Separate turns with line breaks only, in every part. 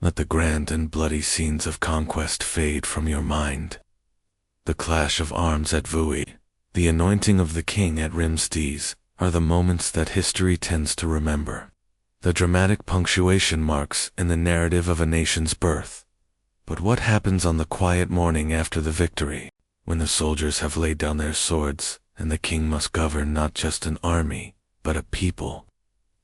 Let the grand and bloody scenes of conquest fade from your mind. The clash of arms at Vui, the anointing of the king at Rimstes, are the moments that history tends to remember. The dramatic punctuation marks in the narrative of a nation's birth. But what happens on the quiet morning after the victory, when the soldiers have laid down their swords, and the king must govern not just an army, but a people?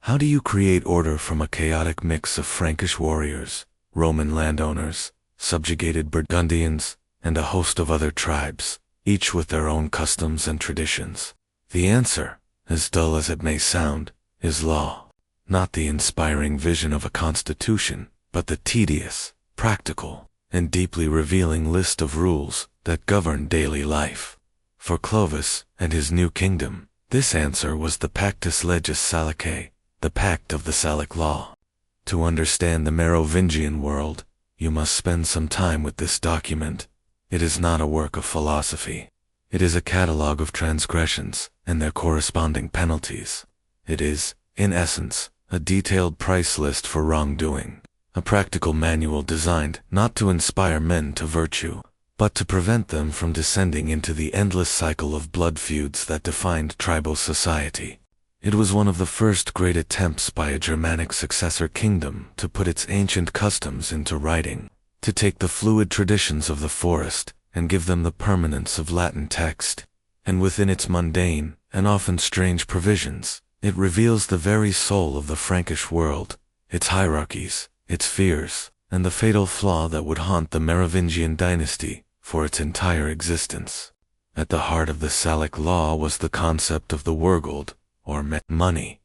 How do you create order from a chaotic mix of Frankish warriors, Roman landowners, subjugated Burgundians, and a host of other tribes, each with their own customs and traditions? The answer, as dull as it may sound, is law. Not the inspiring vision of a constitution, but the tedious, practical, and deeply revealing list of rules that govern daily life. For Clovis and his new kingdom, this answer was the Pactus Legis Salicae, the Pact of the Salic Law. To understand the Merovingian world, you must spend some time with this document. It is not a work of philosophy. It is a catalogue of transgressions and their corresponding penalties. It is, in essence, a detailed price list for wrongdoing, a practical manual designed not to inspire men to virtue, but to prevent them from descending into the endless cycle of blood feuds that defined tribal society. It was one of the first great attempts by a Germanic successor kingdom to put its ancient customs into writing, to take the fluid traditions of the forest and give them the permanence of Latin text. And within its mundane and often strange provisions, it reveals the very soul of the Frankish world, its hierarchies, its fears, and the fatal flaw that would haunt the Merovingian dynasty for its entire existence. At the heart of the Salic law was the concept of the wergold, or money.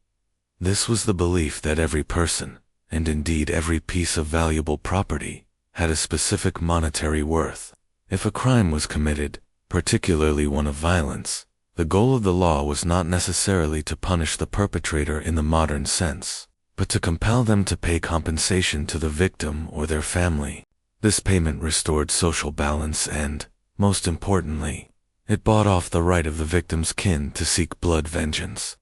This was the belief that every person, and indeed every piece of valuable property, had a specific monetary worth. If a crime was committed, particularly one of violence, the goal of the law was not necessarily to punish the perpetrator in the modern sense, but to compel them to pay compensation to the victim or their family. This payment restored social balance and, most importantly, it bought off the right of the victim's kin to seek blood vengeance.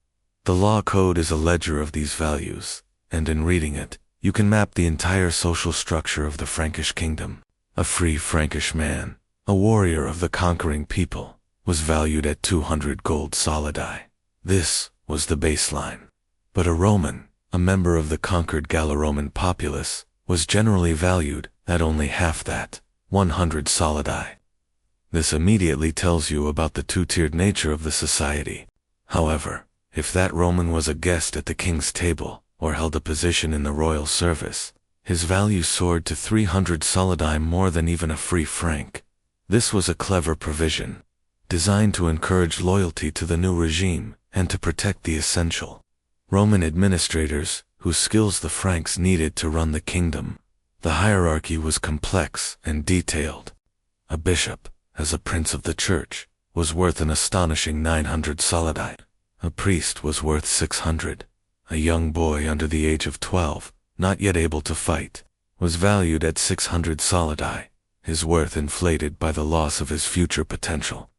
The law code is a ledger of these values, and in reading it, you can map the entire social structure of the Frankish kingdom. A free Frankish man, a warrior of the conquering people, was valued at 200 gold solidi. This was the baseline. But a Roman, a member of the conquered Gallo-Roman populace, was generally valued at only half that, 100 solidi. This immediately tells you about the two-tiered nature of the society. However, if that Roman was a guest at the king's table, or held a position in the royal service, his value soared to 300 solidi, more than even a free Frank. This was a clever provision, designed to encourage loyalty to the new regime and to protect the essential. Roman administrators, whose skills the Franks needed to run the kingdom. The hierarchy was complex and detailed. A bishop, as a prince of the church, was worth an astonishing 900 solidi. A priest was worth 600. A young boy under the age of 12, not yet able to fight, was valued at 600 solidi, his worth inflated by the loss of his future potential.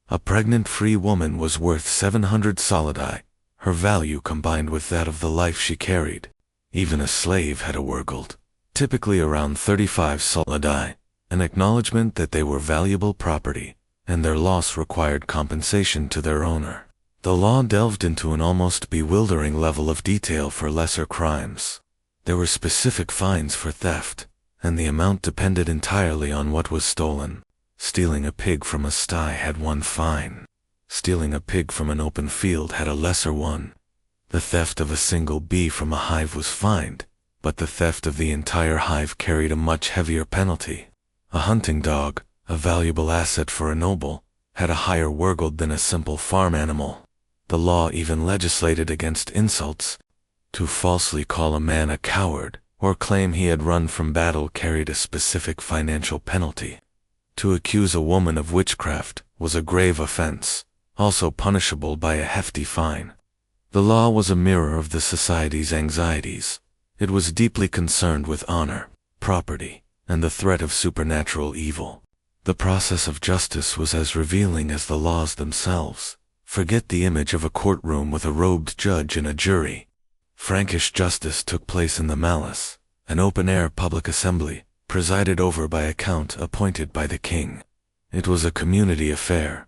A pregnant free woman was worth 700 solidi, her value combined with that of the life she carried. Even a slave had a wergold, typically around 35 solidi, an acknowledgement that they were valuable property, and their loss required compensation to their owner. The law delved into an almost bewildering level of detail for lesser crimes. There were specific fines for theft, and the amount depended entirely on what was stolen. Stealing a pig from a sty had one fine. Stealing a pig from an open field had a lesser one. The theft of a single bee from a hive was fined, but the theft of the entire hive carried a much heavier penalty. A hunting dog, a valuable asset for a noble, had a higher wergold than a simple farm animal. The law even legislated against insults. To falsely call a man a coward or claim he had run from battle carried a specific financial penalty. To accuse a woman of witchcraft was a grave offense, also punishable by a hefty fine. The law was a mirror of the society's anxieties. It was deeply concerned with honor, property, and the threat of supernatural evil. The process of justice was as revealing as the laws themselves. Forget the image of a courtroom with a robed judge and a jury. Frankish justice took place in the mallus, an open-air public assembly, presided over by a count appointed by the king. It was a community affair.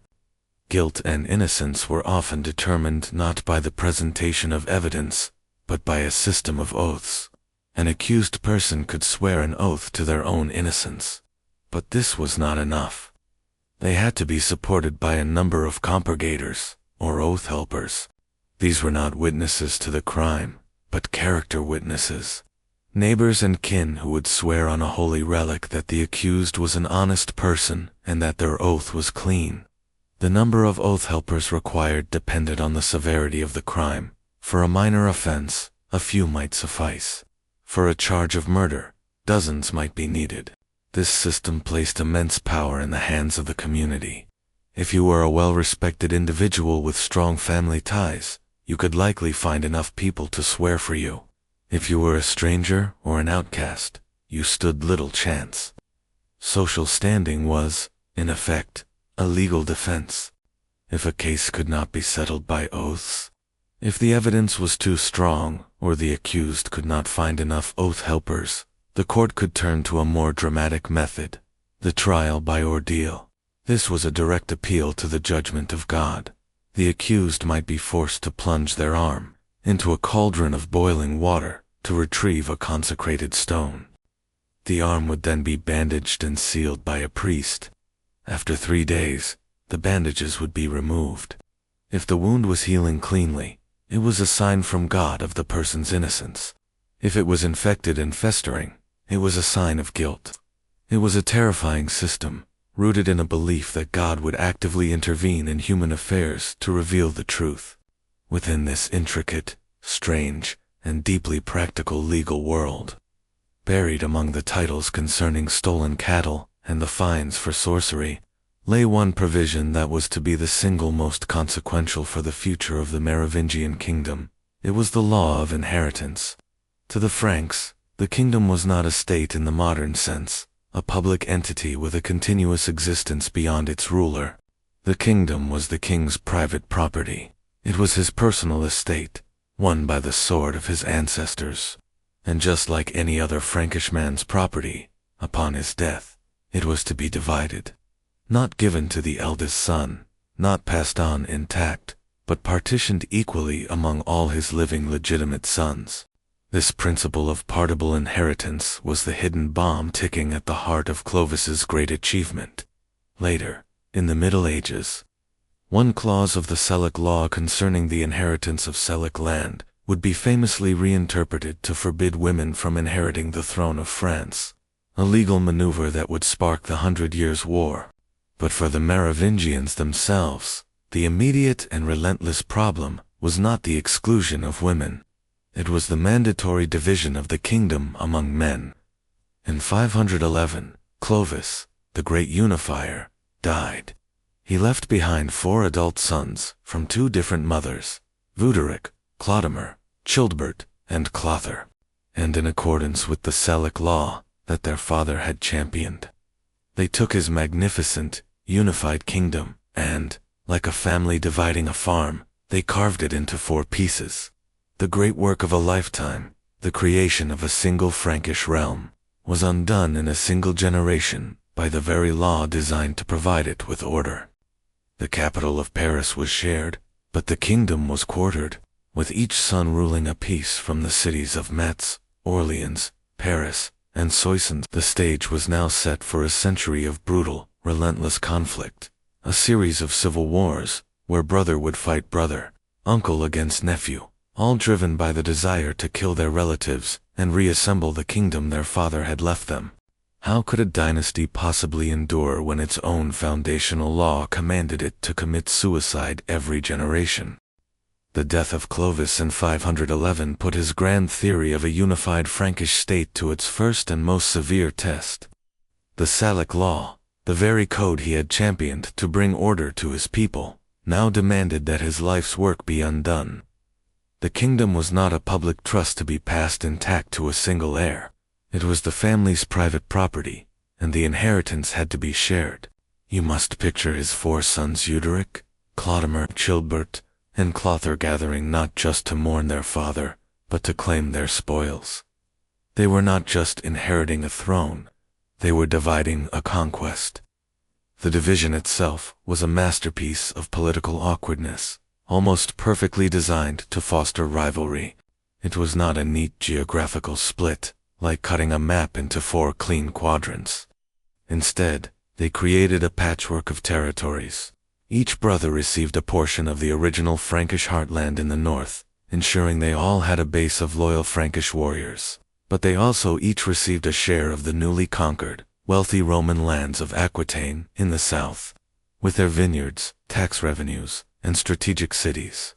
Guilt and innocence were often determined not by the presentation of evidence, but by a system of oaths. An accused person could swear an oath to their own innocence. But this was not enough. They had to be supported by a number of compurgators, or oath helpers. These were not witnesses to the crime, but character witnesses. Neighbors and kin who would swear on a holy relic that the accused was an honest person and that their oath was clean. The number of oath helpers required depended on the severity of the crime. For a minor offense, a few might suffice. For a charge of murder, dozens might be needed. This system placed immense power in the hands of the community. If you were a well-respected individual with strong family ties, you could likely find enough people to swear for you. If you were a stranger or an outcast, you stood little chance. Social standing was, in effect, a legal defense. If a case could not be settled by oaths, if the evidence was too strong or the accused could not find enough oath helpers, the court could turn to a more dramatic method, the trial by ordeal. This was a direct appeal to the judgment of God. The accused might be forced to plunge their arm into a cauldron of boiling water to retrieve a consecrated stone. The arm would then be bandaged and sealed by a priest. After 3 days, the bandages would be removed. If the wound was healing cleanly, it was a sign from God of the person's innocence. If it was infected and festering, it was a sign of guilt. It was a terrifying system, rooted in a belief that God would actively intervene in human affairs to reveal the truth. Within this intricate, strange, and deeply practical legal world, buried among the titles concerning stolen cattle and the fines for sorcery, lay one provision that was to be the single most consequential for the future of the Merovingian kingdom. It was the law of inheritance. To the Franks, the kingdom was not a state in the modern sense, a public entity with a continuous existence beyond its ruler. The kingdom was the king's private property. It was his personal estate, won by the sword of his ancestors. And just like any other Frankish man's property, upon his death, it was to be divided. Not given to the eldest son, not passed on intact, but partitioned equally among all his living legitimate sons. This principle of partible inheritance was the hidden bomb ticking at the heart of Clovis's great achievement. Later, in the Middle Ages, one clause of the Salic law concerning the inheritance of Salic land would be famously reinterpreted to forbid women from inheriting the throne of France, a legal maneuver that would spark the 100 Years' War. But for the Merovingians themselves, the immediate and relentless problem was not the exclusion of women. It was the mandatory division of the kingdom among men. In 511, Clovis, the great unifier, died. He left behind 4 adult sons from 2 different mothers, Wuderick, Clodomir, Childebert, and Clothar, and in accordance with the Salic law that their father had championed, they took his magnificent, unified kingdom and, like a family dividing a farm, they carved it into 4 pieces. The great work of a lifetime, the creation of a single Frankish realm, was undone in a single generation by the very law designed to provide it with order. The capital of Paris was shared, but the kingdom was quartered, with each son ruling a piece from the cities of Metz, Orleans, Paris, and Soissons. The stage was now set for a century of brutal, relentless conflict, a series of civil wars, where brother would fight brother, uncle against nephew, all driven by the desire to kill their relatives and reassemble the kingdom their father had left them. How could a dynasty possibly endure when its own foundational law commanded it to commit suicide every generation? The death of Clovis in 511 put his grand theory of a unified Frankish state to its first and most severe test. The Salic law, the very code he had championed to bring order to his people, now demanded that his life's work be undone. The kingdom was not a public trust to be passed intact to a single heir. It was the family's private property, and the inheritance had to be shared. You must picture his 4 sons Wuderick, Clodomir, Childebert, and Clothar gathering not just to mourn their father, but to claim their spoils. They were not just inheriting a throne, they were dividing a conquest. The division itself was a masterpiece of political awkwardness, almost perfectly designed to foster rivalry. It was not a neat geographical split, like cutting a map into 4 clean quadrants. Instead, they created a patchwork of territories. Each brother received a portion of the original Frankish heartland in the north, ensuring they all had a base of loyal Frankish warriors. But they also each received a share of the newly conquered, wealthy Roman lands of Aquitaine in the south, with their vineyards, tax revenues, and strategic cities.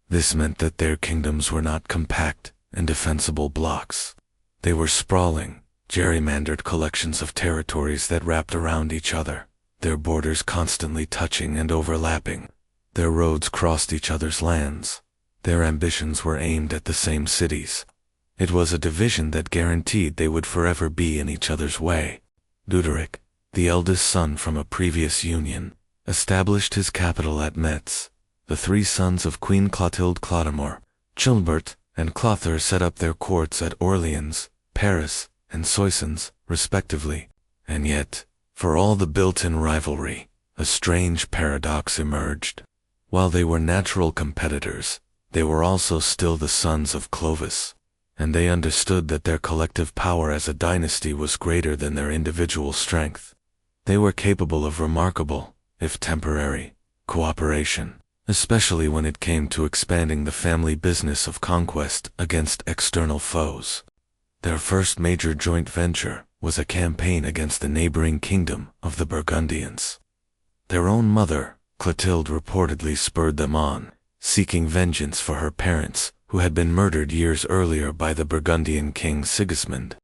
This meant that their kingdoms were not compact and defensible blocks. They were sprawling, gerrymandered collections of territories that wrapped around each other, their borders constantly touching and overlapping. Their roads crossed each other's lands. Their ambitions were aimed at the same cities. It was a division that guaranteed they would forever be in each other's way. Duderic, the eldest son from a previous union, established his capital at Metz. The 3 sons of Queen Clotilde Clodomir, Childebert, and Clothar set up their courts at Orleans, Paris, and Soissons, respectively. And yet, for all the built-in rivalry, a strange paradox emerged. While they were natural competitors, they were also still the sons of Clovis, and they understood that their collective power as a dynasty was greater than their individual strength. They were capable of remarkable, if temporary, cooperation, especially when it came to expanding the family business of conquest against external foes. Their first major joint venture was a campaign against the neighboring kingdom of the Burgundians. Their own mother, Clotilde, reportedly spurred them on, seeking vengeance for her parents, who had been murdered years earlier by the Burgundian king Sigismund.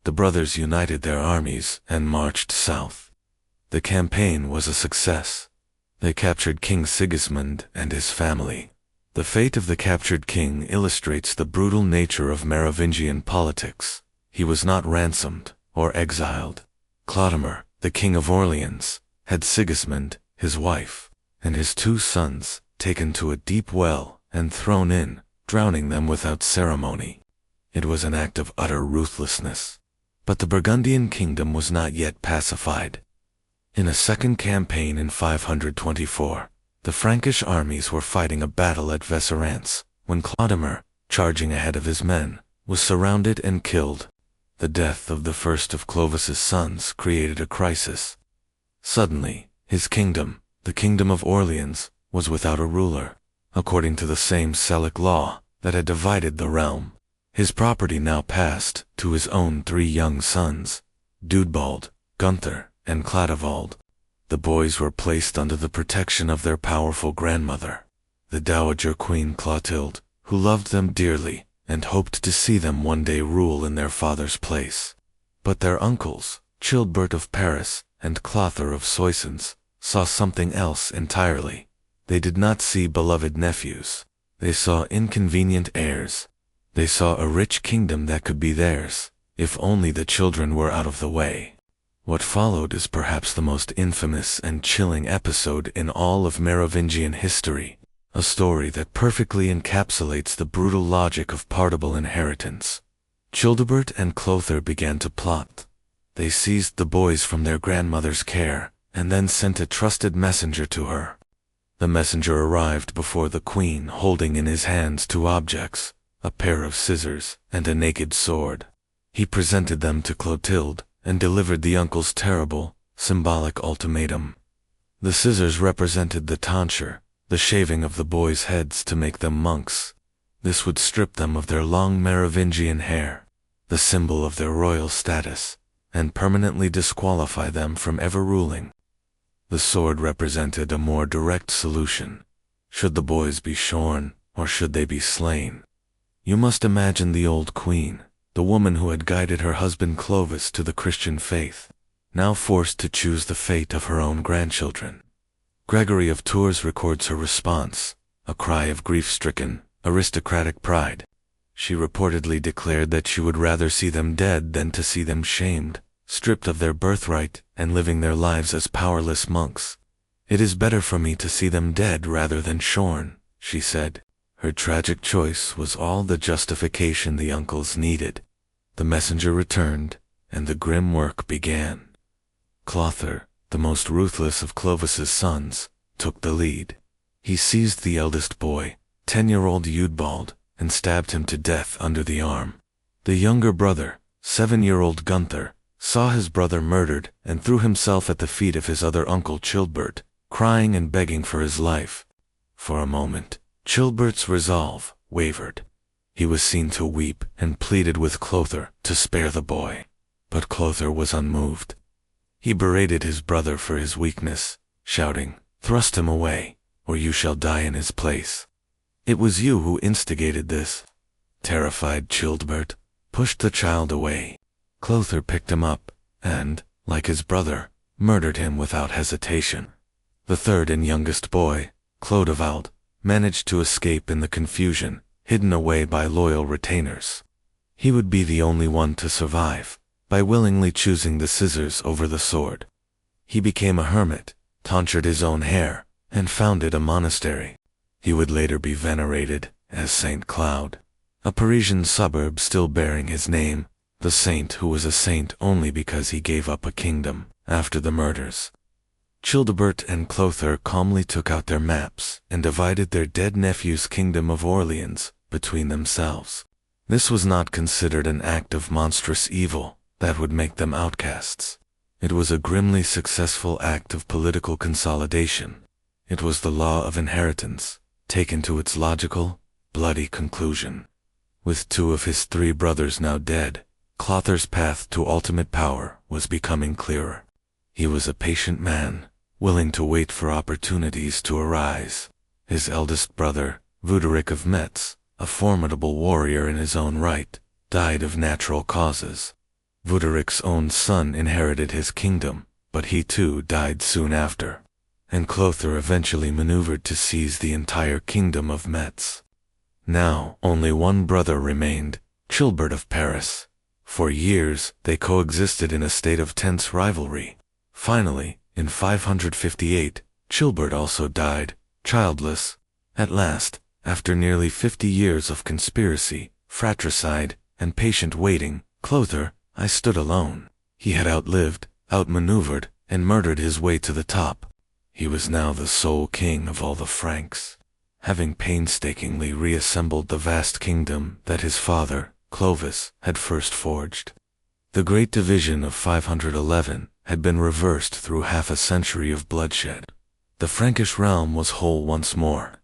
The brothers united their armies and marched south. The campaign was a success. They captured King Sigismund and his family. The fate of the captured king illustrates the brutal nature of Merovingian politics. He was not ransomed or exiled. Clodomir, the king of Orleans, had Sigismund, his wife, and his 2 sons taken to a deep well and thrown in, drowning them without ceremony. It was an act of utter ruthlessness. But the Burgundian kingdom was not yet pacified. In a second campaign in 524, the Frankish armies were fighting a battle at Vesserance, when Clodomir, charging ahead of his men, was surrounded and killed. The death of the first of Clovis's sons created a crisis. Suddenly, his kingdom, the kingdom of Orleans, was without a ruler, according to the same Salic law that had divided the realm. His property now passed to his own 3 young sons, Dudebald, Gunther, and Cladevald. The boys were placed under the protection of their powerful grandmother, the Dowager Queen Clotilde, who loved them dearly and hoped to see them one day rule in their father's place. But their uncles, Childebert of Paris and Clothar of Soissons, saw something else entirely. They did not see beloved nephews. They saw inconvenient heirs. They saw a rich kingdom that could be theirs, if only the children were out of the way. What followed is perhaps the most infamous and chilling episode in all of Merovingian history, a story that perfectly encapsulates the brutal logic of partible inheritance. Childebert and Clothar began to plot. They seized the boys from their grandmother's care, and then sent a trusted messenger to her. The messenger arrived before the queen holding in his hands 2 objects, a pair of scissors and a naked sword. He presented them to Clotilde, and delivered the uncle's terrible, symbolic ultimatum. The scissors represented the tonsure, the shaving of the boys' heads to make them monks. This would strip them of their long Merovingian hair, the symbol of their royal status, and permanently disqualify them from ever ruling. The sword represented a more direct solution. Should the boys be shorn, or should they be slain? You must imagine the old queen, the woman who had guided her husband Clovis to the Christian faith, now forced to choose the fate of her own grandchildren. Gregory of Tours records her response, a cry of grief-stricken, aristocratic pride. She reportedly declared that she would rather see them dead than to see them shamed, stripped of their birthright, and living their lives as powerless monks. "It is better for me to see them dead rather than shorn," she said. Her tragic choice was all the justification the uncles needed. The messenger returned, and the grim work began. Clothair, the most ruthless of Clovis's sons, took the lead. He seized the eldest boy, 10-year-old Eudbald, and stabbed him to death under the arm. The younger brother, 7-year-old Gunther, saw his brother murdered and threw himself at the feet of his other uncle Childebert, crying and begging for his life. For a moment, Childebert's resolve wavered. He was seen to weep and pleaded with Clothair to spare the boy. But Clothair was unmoved. He berated his brother for his weakness, shouting, "Thrust him away, or you shall die in his place. It was you who instigated this." Terrified Childebert pushed the child away. Clothair picked him up and, like his brother, murdered him without hesitation. The third and youngest boy, Clodovald, managed to escape in the confusion, hidden away by loyal retainers. He would be the only one to survive, by willingly choosing the scissors over the sword. He became a hermit, tonsured his own hair, and founded a monastery. He would later be venerated as Saint Cloud, a Parisian suburb still bearing his name, the saint who was a saint only because he gave up a kingdom after the murders. Childebert and Clothair calmly took out their maps and divided their dead nephew's kingdom of Orleans between themselves. This was not considered an act of monstrous evil that would make them outcasts. It was a grimly successful act of political consolidation. It was the law of inheritance, taken to its logical, bloody conclusion. With 2 of his 3 brothers now dead, Clothair's path to ultimate power was becoming clearer. He was a patient man, willing to wait for opportunities to arise. His eldest brother, Wuderick of Metz, a formidable warrior in his own right, died of natural causes. Wuderick's own son inherited his kingdom, but he too died soon after, and Clothair eventually maneuvered to seize the entire kingdom of Metz. Now only one brother remained, Chilbert of Paris. For years they coexisted in a state of tense rivalry. Finally, in 558, Chilbert also died, childless. At last, after nearly 50 years of conspiracy, fratricide, and patient waiting, Clothair, I stood alone. He had outlived, outmaneuvered, and murdered his way to the top. He was now the sole king of all the Franks, having painstakingly reassembled the vast kingdom that his father, Clovis, had first forged. The Great Division of 511 had been reversed through half a century of bloodshed. The Frankish realm was whole once more.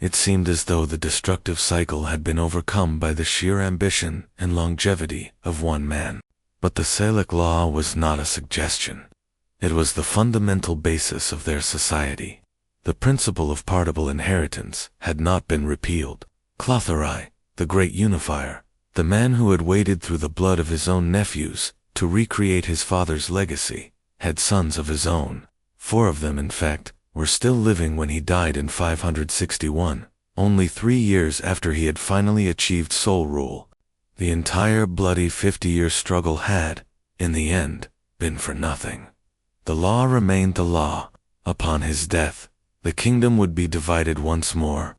It seemed as though the destructive cycle had been overcome by the sheer ambition and longevity of one man. But the Salic law was not a suggestion. It was the fundamental basis of their society. The principle of partible inheritance had not been repealed. Clothair, the great unifier, the man who had waded through the blood of his own nephews to recreate his father's legacy, had sons of his own. 4 of them, in fact, were still living when he died in 561, only 3 years after he had finally achieved sole rule. The entire bloody 50-year struggle had, in the end, been for nothing. The law remained the law. Upon his death, the kingdom would be divided once more.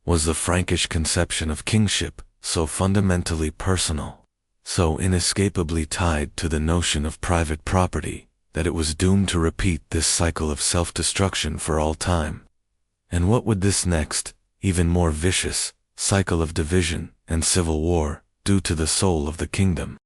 Was the Frankish conception of kingship so fundamentally personal, so inescapably tied to the notion of private property, that it was doomed to repeat this cycle of self-destruction for all time? And what would this next, even more vicious, cycle of division and civil war do to the soul of the kingdom?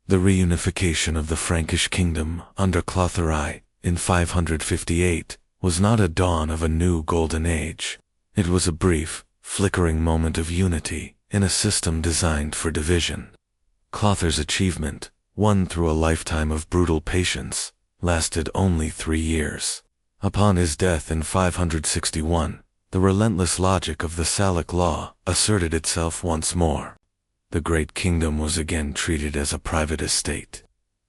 The reunification of the Frankish kingdom under Clothair in 558 was not a dawn of a new golden age. It was a brief, flickering moment of unity in a system designed for division. Clothair's achievement, won through a lifetime of brutal patience, lasted only 3 years. Upon his death in 561, the relentless logic of the Salic law asserted itself once more. The great kingdom was again treated as a private estate,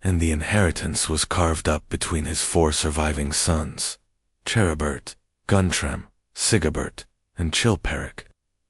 and the inheritance was carved up between his 4 surviving sons, Cheribert, Guntram, Sigibert, and Chilperic.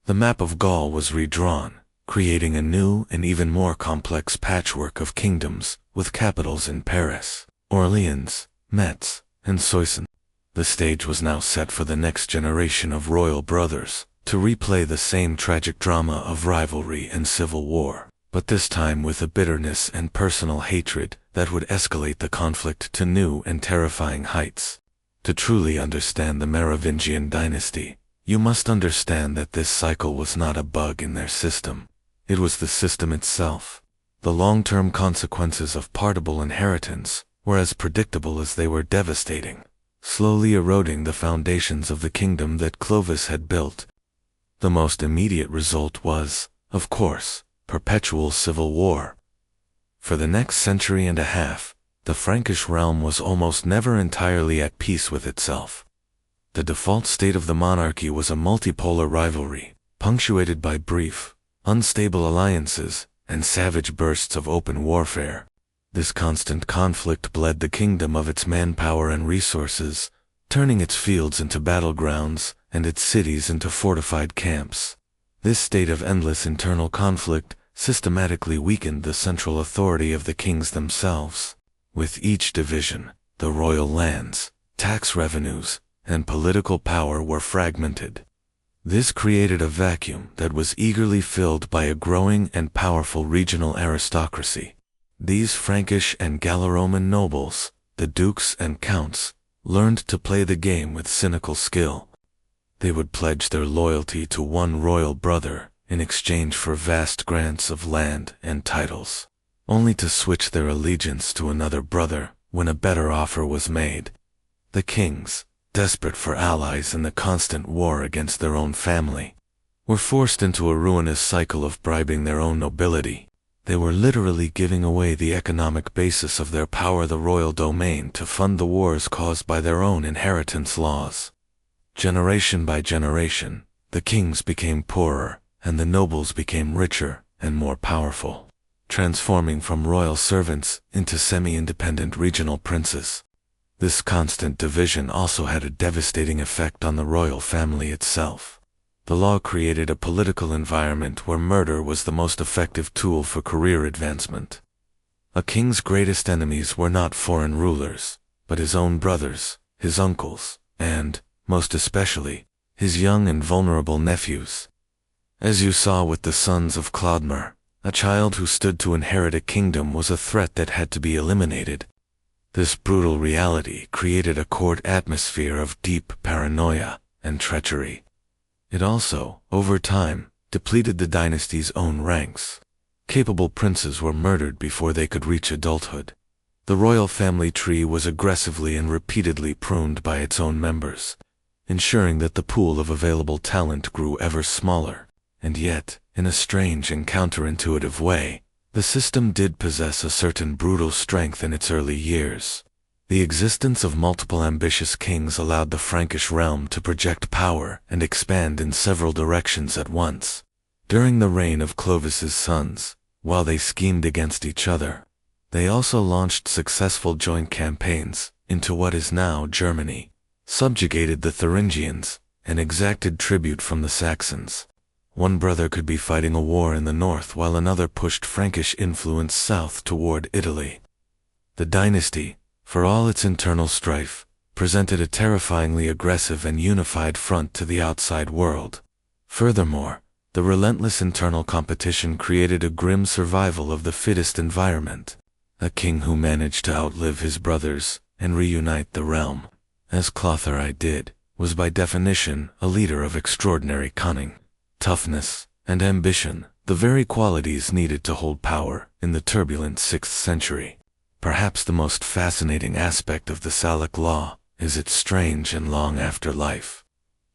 The map of Gaul was redrawn, creating a new and even more complex patchwork of kingdoms with capitals in Paris, Orleans, Metz, and Soissons. The stage was now set for the next generation of royal brothers to replay the same tragic drama of rivalry and civil war. but this time with a bitterness and personal hatred that would escalate the conflict to new and terrifying heights. To truly understand the Merovingian dynasty, you must understand that this cycle was not a bug in their system. It was the system itself. The long-term consequences of partible inheritance were as predictable as they were devastating, slowly eroding the foundations of the kingdom that Clovis had built. The most immediate result was, of course, perpetual civil war. For the next century and a half, the Frankish realm was almost never entirely at peace with itself. The default state of the monarchy was a multipolar rivalry, punctuated by brief, unstable alliances and savage bursts of open warfare. This constant conflict bled the kingdom of its manpower and resources, turning its fields into battlegrounds and its cities into fortified camps. This state of endless internal conflict systematically weakened the central authority of the kings themselves. With each division, the royal lands, tax revenues, and political power were fragmented. This created a vacuum that was eagerly filled by a growing and powerful regional aristocracy. These Frankish and Gallo-Roman nobles, the dukes and counts, learned to play the game with cynical skill. They would pledge their loyalty to one royal brother in exchange for vast grants of land and titles, only to switch their allegiance to another brother when a better offer was made. The kings, desperate for allies in the constant war against their own family, were forced into a ruinous cycle of bribing their own nobility. They were literally giving away the economic basis of their power, the royal domain, to fund the wars caused by their own inheritance laws. Generation by generation, the kings became poorer, and the nobles became richer and more powerful, transforming from royal servants into semi-independent regional princes. This constant division also had a devastating effect on the royal family itself. The law created a political environment where murder was the most effective tool for career advancement. A king's greatest enemies were not foreign rulers, but his own brothers, his uncles, and, most especially, his young and vulnerable nephews. As you saw with the sons of Clodmer, a child who stood to inherit a kingdom was a threat that had to be eliminated. This brutal reality created a court atmosphere of deep paranoia and treachery. It also, over time, depleted the dynasty's own ranks. Capable princes were murdered before they could reach adulthood. The royal family tree was aggressively and repeatedly pruned by its own members, ensuring that the pool of available talent grew ever smaller. And yet, in a strange and counterintuitive way, the system did possess a certain brutal strength in its early years. The existence of multiple ambitious kings allowed the Frankish realm to project power and expand in several directions at once. During the reign of Clovis's sons, while they schemed against each other, they also launched successful joint campaigns into what is now Germany, subjugated the Thuringians, and exacted tribute from the Saxons. One brother could be fighting a war in the north while another pushed Frankish influence south toward Italy. The dynasty, for all its internal strife, presented a terrifyingly aggressive and unified front to the outside world. Furthermore, the relentless internal competition created a grim survival of the fittest environment. A king who managed to outlive his brothers and reunite the realm, as Clotharai did, was by definition a leader of extraordinary cunning, toughness, and ambition, the very qualities needed to hold power in the turbulent 6th century. Perhaps the most fascinating aspect of the Salic law is its strange and long afterlife.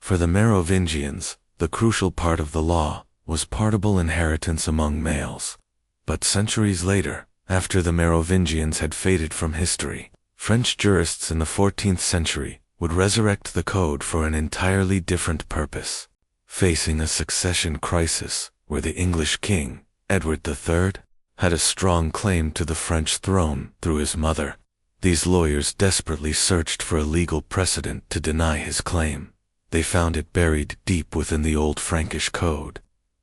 For the Merovingians, the crucial part of the law was partible inheritance among males. But centuries later, after the Merovingians had faded from history, French jurists in the 14th century would resurrect the code for an entirely different purpose. Facing a succession crisis where the English king, Edward III, had a strong claim to the French throne through his mother, these lawyers desperately searched for a legal precedent to deny his claim. They found it buried deep within the old Frankish code.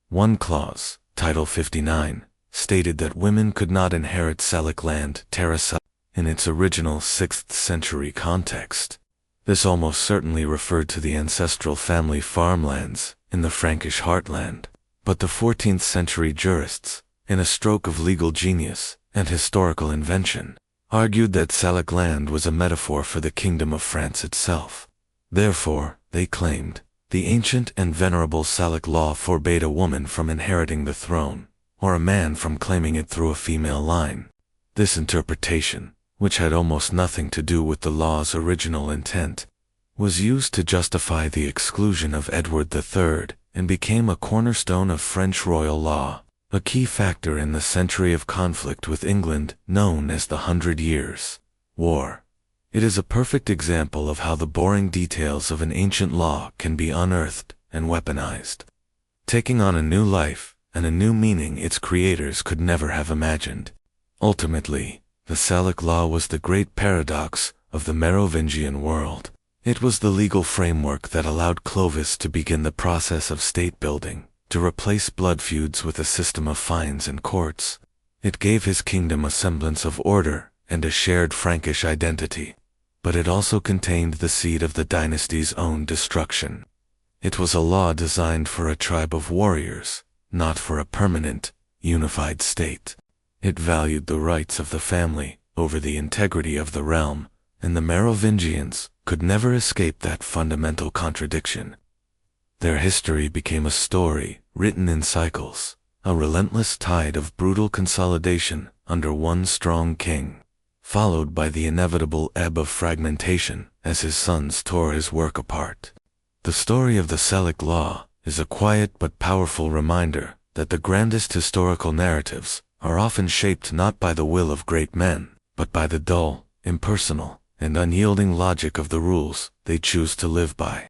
One clause, Title 59, stated that women could not inherit Salic land terra Salic in its original 6th century context. This almost certainly referred to the ancestral family farmlands in the Frankish heartland, but the 14th century jurists, in a stroke of legal genius and historical invention, argued that Salic land was a metaphor for the Kingdom of France itself. Therefore, they claimed, the ancient and venerable Salic law forbade a woman from inheriting the throne, or a man from claiming it through a female line. This interpretation, which had almost nothing to do with the law's original intent, was used to justify the exclusion of Edward III and became a cornerstone of French royal law, a key factor in the century of conflict with England known as the 100 Years' War. It is a perfect example of how the boring details of an ancient law can be unearthed and weaponized, taking on a new life and a new meaning its creators could never have imagined. Ultimately, the Salic law was the great paradox of the Merovingian world. It was the legal framework that allowed Clovis to begin the process of state building, to replace blood feuds with a system of fines and courts. It gave his kingdom a semblance of order and a shared Frankish identity. But it also contained the seed of the dynasty's own destruction. It was a law designed for a tribe of warriors, not for a permanent, unified state. It valued the rights of the family over the integrity of the realm, and the Merovingians could never escape that fundamental contradiction. Their history became a story written in cycles, a relentless tide of brutal consolidation under one strong king, followed by the inevitable ebb of fragmentation as his sons tore his work apart. The story of the Salic law is a quiet but powerful reminder that the grandest historical narratives are often shaped not by the will of great men, but by the dull, impersonal, and unyielding logic of the rules they choose to live by.